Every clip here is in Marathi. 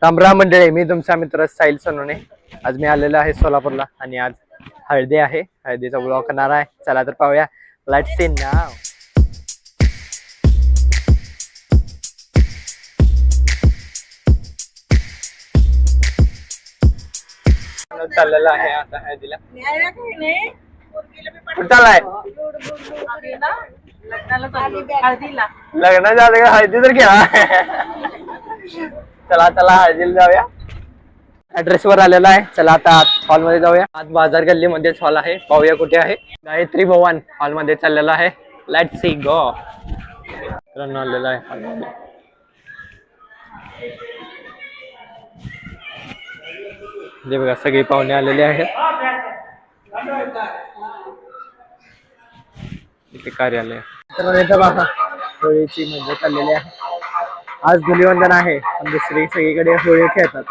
रामराम मंडळी, मी तुमचा मित्र साहिल सोनवणे. आज मी आलेलो आहे सोलापूरला आणि आज हळदी आहे. हळदीचा ब्लॉग करणार आहे. चला तर पाहूया. लेट्स सी नाव. चाललेला आहे आता हळदीला. कुठं चाललाय? लग्नाच्या आधी हळदी तर घ्या. चला चला हळदीला जाऊया. ऍड्रेस वर आलेला आहे. चला आता हॉल मध्ये जाऊया. आज बाजार गल्ली मध्येच हॉल आहे. पाहूया कुठे आहे. गायत्री भवन हॉल मध्ये चाललेला आहे. लेट्स सी गो. आलेला आहे हॉल मध्ये. जे बघा सगळे पाहुणे आलेले आहेत. इथे कार्यालय. तर इथं बघा होळीची मजा चाललेली आहे. आज धुलीवंदन आहे. पण दुसरी सगळीकडे होळी खेळतात.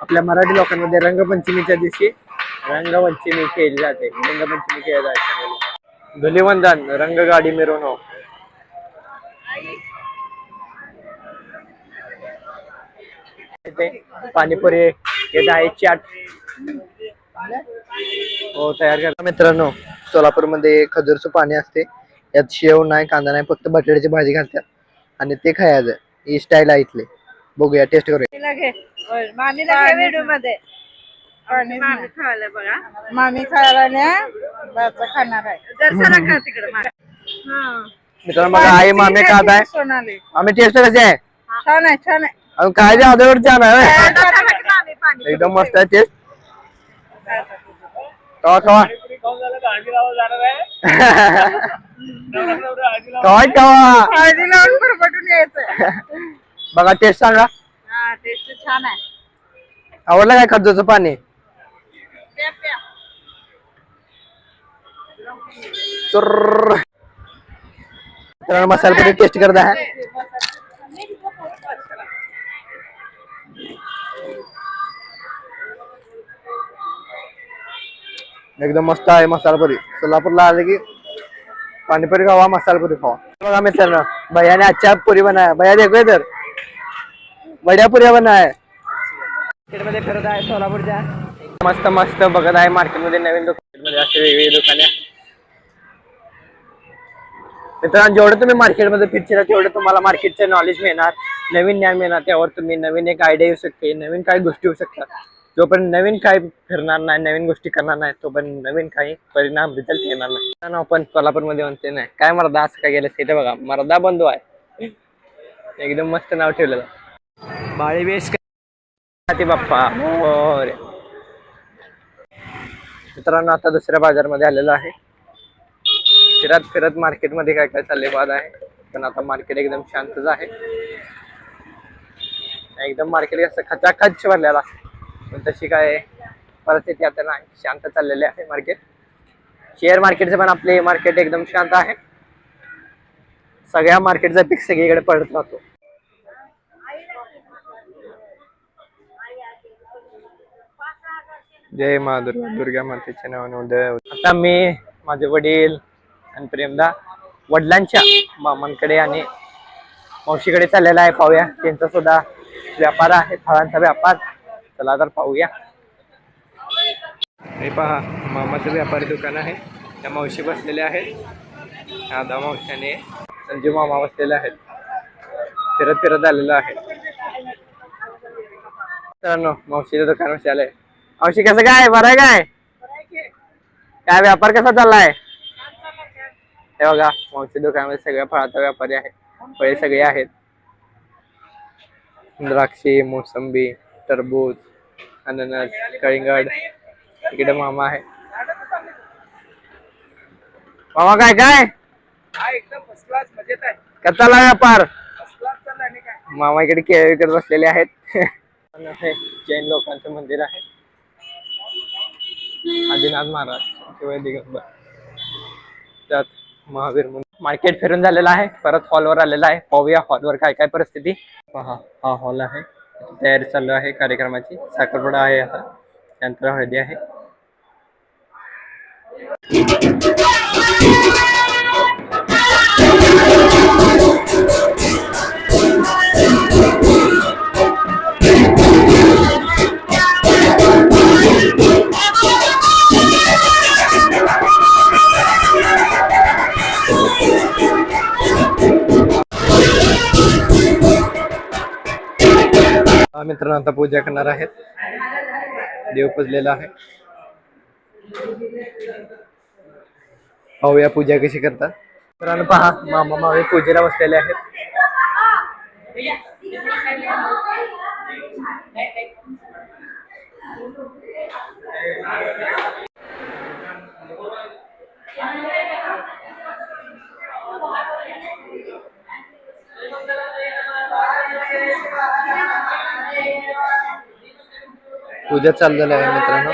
आपल्या मराठी लोकांमध्ये रंगपंचमीच्या दिवशी रंगपंचमी खेळली जाते. रंगपंचमी खेळली जाते. धुलीवंदन, रंगगाडी मिरवणूक. पाणीपुरी येत आहे. चाट हो तयार करा. मित्रांनो, सोलापूरमध्ये खजूरचं पाणी असते. यात शेव नाही, कांदा नाही, फक्त बटाट्याची भाजी घालतात आणि ते खायचं. ही स्टाईल आहे इथले. बघूया, टेस्ट करूया. मामी खायला खाणार आहे. मित्रांनो बघा, आई मामी खात आहे. सोनाली आम्ही टेस्ट कशी आहे? छान आहे, छान आहे. काय आदर छान आहे. एकदम मस्त आहे टेस्ट. कवा कवा कवा कवा हळदी लावून भरभटून यायचं. बघा टेस्ट सांगा. हा, टेस्ट छान आहे. आवडलं काय खजूरचं पाणी? मसाला पुरी टेस्ट करत आहे. एकदम मस्त आहे मसाला पुरी. सोलापूरला आले की पाणीपुरी खावा, मसाला पुरी खावा. बघा मित्रांनो, भैयाने अच्छा पुरी बनाया. भैया देखो इधर, बड्या पुऱ्या बनाया. मार्केट मध्ये फिरत आहे सोलापूरच्या. मस्त मस्त बघत आहे मार्केट मध्ये. नवीन दुकान मध्ये असे वेगवेगळी दुकाने. मित्रांनो, जेवढं तुम्ही मार्केटमध्ये फिरशील तेवढं तुम्हाला मार्केटचे नॉलेज मिळणार, नवीन ज्ञान मिळणार. त्यावर तुम्ही नवीन एक आयडिया येऊ शकते, नवीन काही गोष्टी होऊ शकतात. जोपर्यंत नवीन काही फिरणार नाही, नवीन गोष्टी करणार नाही, तोपर्यंत नवीन काही परिणाम रिझल्ट येणार नाही. आपण कोल्हापूरमध्ये म्हणते नाही काय मर्दा असं काय गेलं. तिथे बघा मर्दा बंधू आहे. एकदम मस्त नाव ठेवलेलं. बाळी बेस बाप्पा मोरया. मित्रांनो, आता दुसऱ्या बाजारमध्ये आलेलो आहे. फिरत फिरत मार्केटमध्ये काय काय चालले बाद आहे. पण आता मार्केट एकदम शांतच आहे. एकदम मार्केट असं खचाखच भरलेला, पण तशी काय परिस्थिती आता नाही. शांत चाललेले आहे मार्केट. शेअर मार्केटचं पण आपले मार्केट एकदम शांत आहे. सगळ्या मार्केटचा पीक सगळीकडे पडत राहतो. जय मा दुर्गा. दुर्गा मातेच्या नावाने उदय. आता मी, माझे वडील आणि प्रेमदा वडिलांच्या मामांकडे आणि मावशीकडे चाललेला आहे. पाहूया, त्यांचा सुद्धा व्यापार आहे, फळांचा व्यापार. चला तर पाहूया. हे पहा, मामाचं व्यापारी दुकान आहे. त्या मावशी बसलेल्या आहेत. दादा मावशाने संजू मामा बसलेले आहेत. फिरत फिरत आलेलं आहे. मित्रांनो, मावशीच्या दुकानावर आलंय. मावशी कसं काय, बरं आहे काय? काय व्यापार कसा चाललाय? हे बघा, मावशी दुकानामध्ये सगळ्या फळाचा व्यापारी आहे. फळे सगळे आहेत. द्राक्षे, मोसंबी, टरबूज, अननस, कळिंगड. इकडे मामा आहे. मामा काय काय एकदम फर्स्ट क्लास मजेत आहे. कसा चालला व्यापार? फर्स्ट क्लास चालला नाही काय. मामा इकडे केळी विकत बसलेले आहेत. जैन लोकांचं मंदिर आहे. आदिनाथ महाराज किंवा दिगंबर. त्यात महावीर मंदिर. मार्केट फिरून झालेला आहे. परत हॉलवर आलेला आहे. पाहूया हॉलवर काय काय परिस्थिती. पहा, हा हॉल आहे. तयारी चालू आहे कार्यक्रमाची. साखरपुडा आहे. आता त्यानंतर हळदी आहे. मित्रांनो आता पूजा करणार आहेत. देव पुजलेला आहे. पाहूया पूजा कशी करतात. मित्रांनो पहा मामा मामी पूजेला बसलेले आहेत. पूजा चालू झाली आहे मित्रांनो.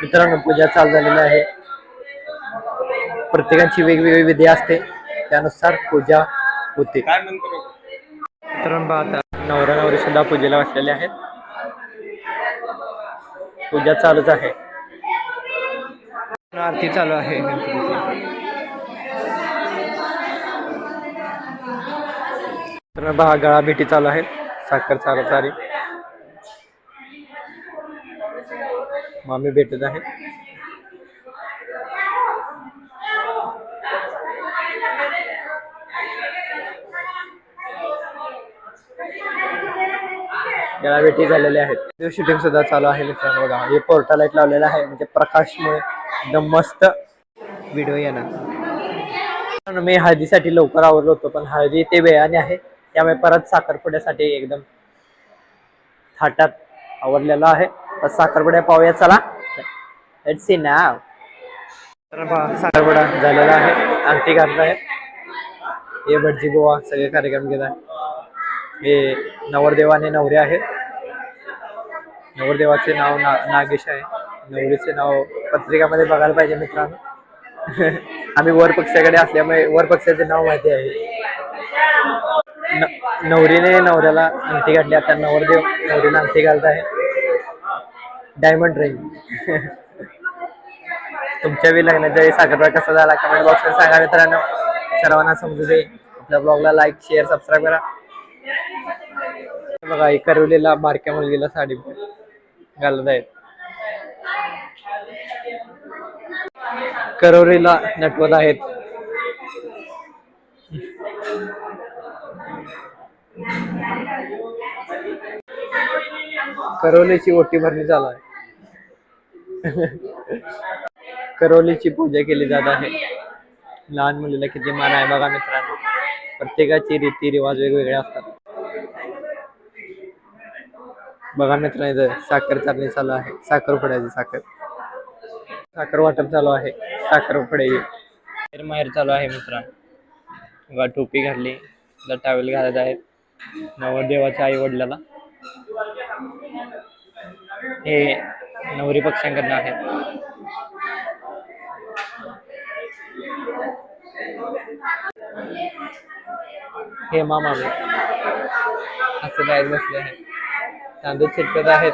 मित्रांनो पूजा चालू झालेली आहे. प्रत्येकाची वेगवेगळी विधी असते त्यानुसार पूजा होते. मित्रांनो आता नवरा नवरी सुद्धा पूजेला बसलेले आहेत. पूजा चालूच आहे. आरती चालू आहे. तर बघा गळा भेटी चालू आहे. साखर चालू चारी मामी भेटत आहे. गळा भेटी झालेल्या आहेत. शूटिंग सुद्धा चालू आहे मित्रांनो. बघा हे पोर्टल लाईट लावलेला आहे म्हणजे प्रकाशमुळे एकदम मस्त व्हिडिओ येणार. मी हळदीसाठी लवकर आवरलो होतो पण हळदी ते वेळाने आहे त्यामुळे परत साखरपुड्यासाठी एकदम थाटात आवरलेला आहे. तर साखरपुड्या पाहूया चला. लेट्स सी नाव. तर साखरपुडा झालेला आहे. आरती घालत आहे. हे भटजी गोवा सगळे कार्यक्रम घेत आहे. हे नवरदेव आणि नवरी आहेत. नवरदेवाचे नाव नागेश आहे. नवरीचे नाव पत्रिकामध्ये बघायला पाहिजे मित्रांनो. आम्ही वर पक्षाकडे असल्यामुळे वर पक्षाचे नाव माहिती आहे. नवरीने नवऱ्याला अंगठी घातली. आता नवरदेव नवरीला अंगठी घालत आहे. Diamond ring. तुमच्या बी लग्नाच्या वेळी साखरपुडा कसा झाला कमेंट बॉक्समध्ये सांगा मित्रांनो. सर्वांना समजू दे. आपल्या ब्लॉगला लाईक शेअर सबस्क्राईब करा. बघा करवलेला बारक्या मुलगीला साडी घालत आहेत. करवलीला नटवत आहेत. करवलीची ओटी भरणी चालू आहे. करवलीची पूजा केली जात आहे. लहान मुलीला किती मान आहे बघा मित्रांनो. प्रत्येकाची रीती रिवाज वेगवेगळे असतात. बघा मित्रांनो साखर चालणी चालू आहे. साखरपुड्याची साखर वाटप चालू आहे. साखरपुडे माहेर चालू आहे मित्रांनो. बघा टोपी घातली. टावेल घालत आहेत नवरदेवाच्या आई वडिलाला. हे नवरी पक्षांकडनं आहेत. हे मामा असं बाहेर बसले आहेत. तांदूळ चिकटत आहेत.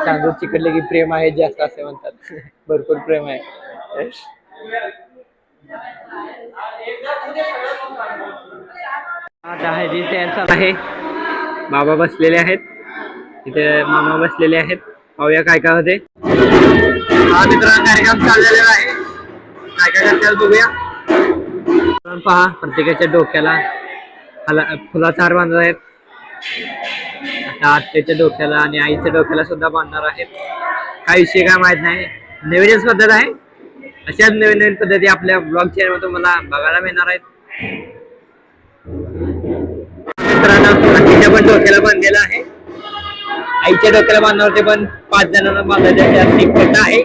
तांदूळ चिकटले की प्रेम आहे जास्त असे म्हणतात. भरपूर प्रेम आहे. आता हळदी तयार चालू आहे. बाबा बसलेले आहेत. तिथे मामा बसलेले आहेत. पाहूया काय काय होते. हा मित्रांनो कार्यक्रम चाललेला आहे. काय काय करतात बघूया. पहा प्रत्येकाच्या डोक्याला फुलाचा हार बांधत आहेत. आता आत्याच्या डोक्याला आणि आईच्या डोक्याला सुद्धा बांधणार आहेत. काय विषय काय माहित नाही. नवीनच पद्धत आहे. अशाच नवीन नवीन पद्धती आपल्या ब्लॉग चॅनल तुम्हाला बघायला मिळणार आहेत. मित्रांनो आत्याच्या पण डोक्याला बांधलेला आहे. आईच्या डोक्याला बांधणार ते पण 5 जणांना बांधायचे अशी पद्धत आहे.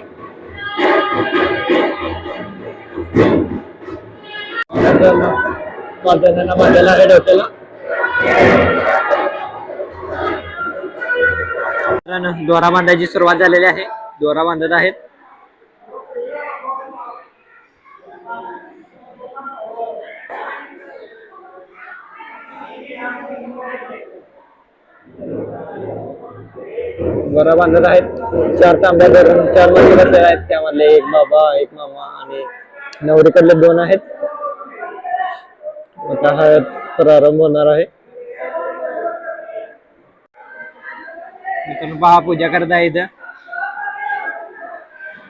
5 जणांना बांधलेला आहे डोक्याला. दोरा बांधायची सुरुवात झालेली आहे. दोरा बांधत आहेत. दोरा बांधत आहेत. 4 तांब्या धरून 4 माणसं बसलेले आहेत. त्यामधले एक बाबा एक मामा आणि नवरीकडले 2 आहेत. आता हळद प्रारंभ होणार आहे. मित्रांनो पहा पूजा करत आहेत.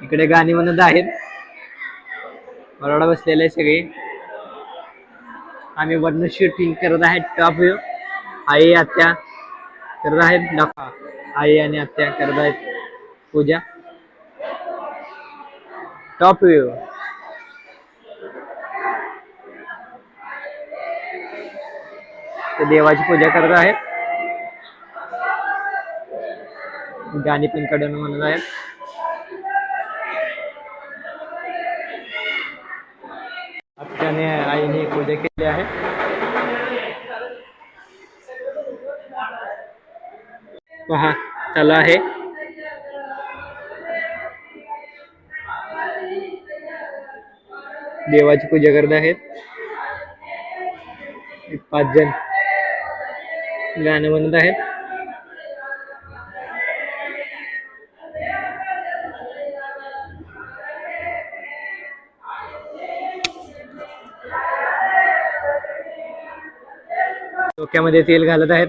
इकडे गाणी म्हणत आहेत. बरोबर बसलेले आहे सगळे. आम्ही वर्ण शूटिंग करत आहे टॉप व्ह्यू. आई आत्या करत आहेत नफा. आई आणि आत्या करत आहेत पूजा टॉप व्ह्यू. ते देवाची पूजा करत आहेत. गाणी पण कडून म्हणत आहेत. आत्याने आईने पूजा केली आहे. पहा चालू आहे. देवाची पूजा करत आहेत 5 जण. गाणं म्हणत आहेत. डोक्यामध्ये तेल घालत आहेत.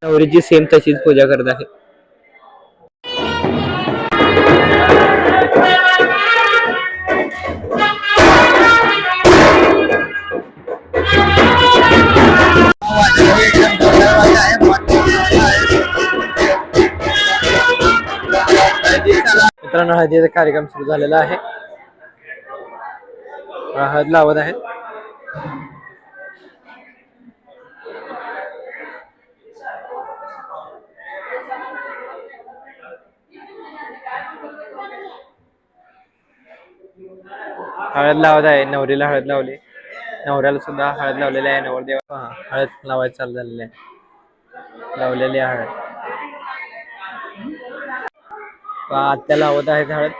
नवरीची सेम तशीच पूजा करत आहे. मित्रांनो हळदीचा कार्यक्रम सुरू झालेला आहे. हळद लावत आहेत. हळद लावत आहे. नवरीला हळद लावली. नवऱ्याला सुद्धा हळद लावलेली आहे. नवरदेवा हळद लावायचं चालू झालेलं आहे. लावलेली आहे हळद. आत्या लावत आहेत हळद.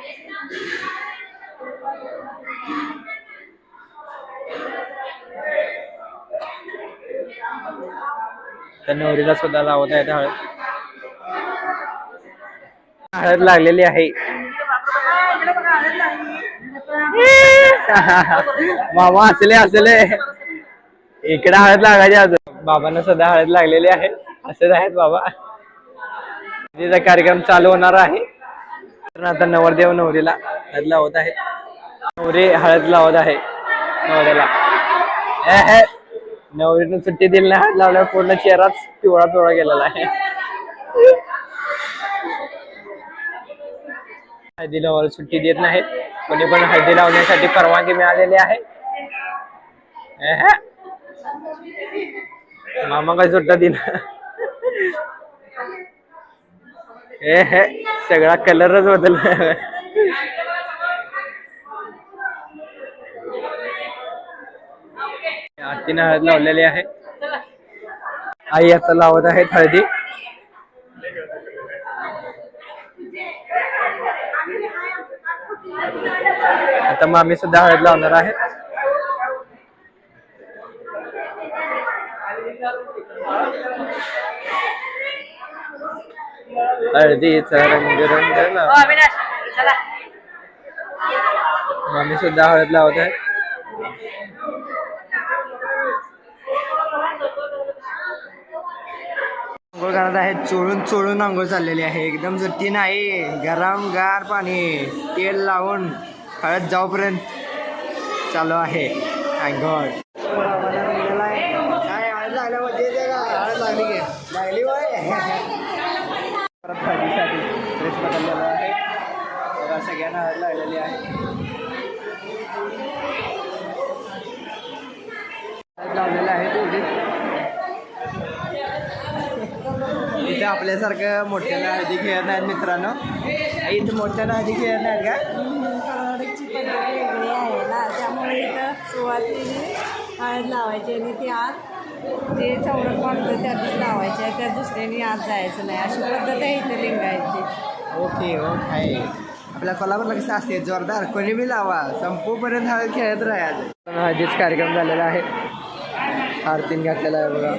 तर नवरीला सुद्धा लावत आहेत हळद. हळद लागलेली आहे. मामा असले इकडे हळद लागायची अजून. बाबांना सुद्धा हळद लागलेली आहे. असेच आहेत बाबा. तिचा कार्यक्रम चालू होणार आहे. आता नवरदेव नवरीला हळद लावत आहे. नवरी हळद लावत आहे नवऱ्याला. नवरीनं सुट्टी दिली नाही. हळद लावल्यावर पूर्ण चेहराच पिवळा पिवळा गेलेला आहे. हळदी लावायला सुट्टी देत नाहीत. कोणी पण हळदी लावण्यासाठी परवानगी मिळालेली आहे. मामा काय सुट्टा दिला. सगळा कलरच बदलला. आत्तीने हळद लावलेली आहे. आई आता लावत आहेत हळदी. आता मामी सुद्धा हळद लावणार आहे. हळदीचा रंग रंगला. मामी सुद्धा हळद लावत आहे. आंघोळ करत आहेत. चोळून चोळून आंघोळ चाललेली आहे. एकदम सुट्टी नाही. गरम गार पाणी तेल लावून हळद जाऊपर्यंत चालू आहे आंघोळ. काय हळद लागल्यामध्ये हळद लागली लागली परत हळदीसाठी ड्रेस बदललेला आहे. सगळ्यांना हळद लागलेली आहे. हळद लावलेलं आहे तेवढी. इथे आपल्यासारखं मोठ्याला हळदी खेळत नाहीत मित्रांनो. इथे मोठ्याला हळदी खेळत नाहीत का? कर्नाटकची पद्धत वेगळी आहे ना, त्यामुळे इथं सुरुवातीने हळद लावायची आणि ती आत जे चौरक बांधतं त्यातच लावायची आहे. त्या दुसऱ्याने आत जायचं नाही. अशी पद्धत आहे इथे लिंगायची. Okay okay. आपल्या कोल्हापूरला कसं असते जोरदार कोणी बी लावा संपूपर्यंत हळद खेळत राहायचं. हळदीच कार्यक्रम झालेला आहे. आरतीन घातलेला आहे बघा.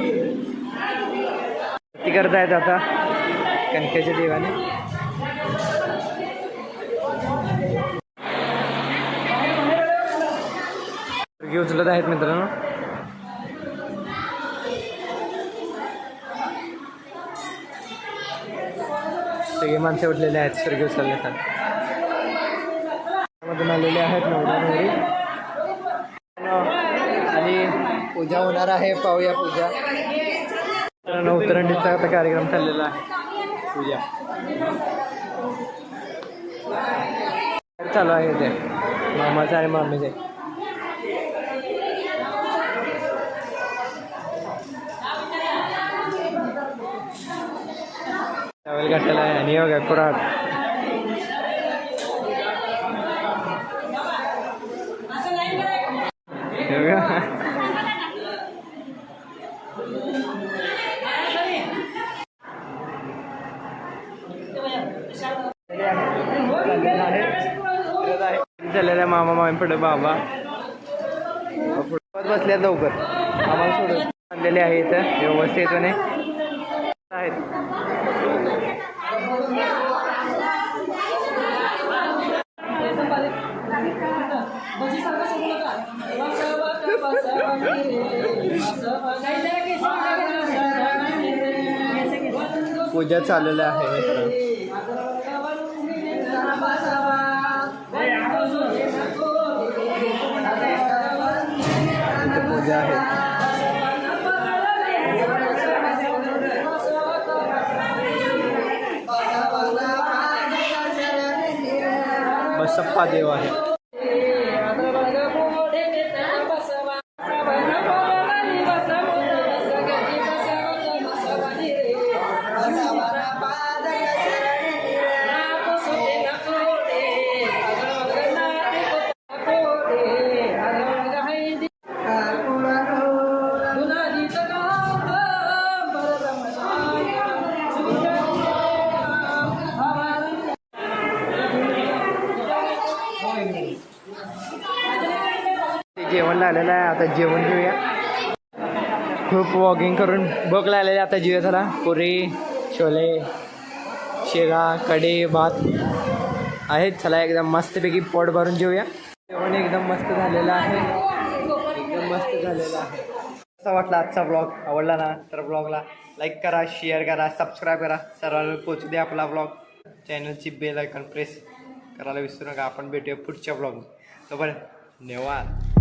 आरती करतायत आता कणकेच्या देवाने. उचलत आहेत मित्रांनो. सगळे माणसे उठलेले आहेत स्वर्गी उचलण्यासाठी. घेऊन आलेले आहेत नवरा नवरी आणि पूजा होणार आहे. पाहूया पूजा. तर उतरंडीचा आता कार्यक्रम चाललेला आहे. पूजा चालू आहे ते मामाचं आणि मामीचे. टॉवेल घातलेला आहे आणि बघा कुराड. झालेला मामा मामी पुढे बाबा पुढे बसल्या लवकर आम्हाला सोडून आणलेले आहे इथं व्यवस्थितपणे आहेत. पूजा चाललेली आहे मित्र. पूजा आहे. बसप्पा देव आहे. जेवण लागलेलं आहे. आता जेवण घेऊया. खूप वॉकिंग करून भूक लागलेली. आता जेवूया. चला पुरी छोले शिरा कढी भात आहेत. चला एकदम मस्तपैकी पोट भरून जेवूया. जेवण एकदम मस्त झालेलं आहे. एकदम मस्त झालेलं आहे. कसा वाटला आजचा ब्लॉग? आवडला ना तर ब्लॉगला लाईक करा, शेअर करा, सबस्क्राईब करा. सर्वांना पोचू द्या आपला ब्लॉग. चॅनलची बेल आयकॉन प्रेस करायला विसरू नका. आपण भेटूया पुढच्या ब्लॉग. तोपर्यंत धन्यवाद.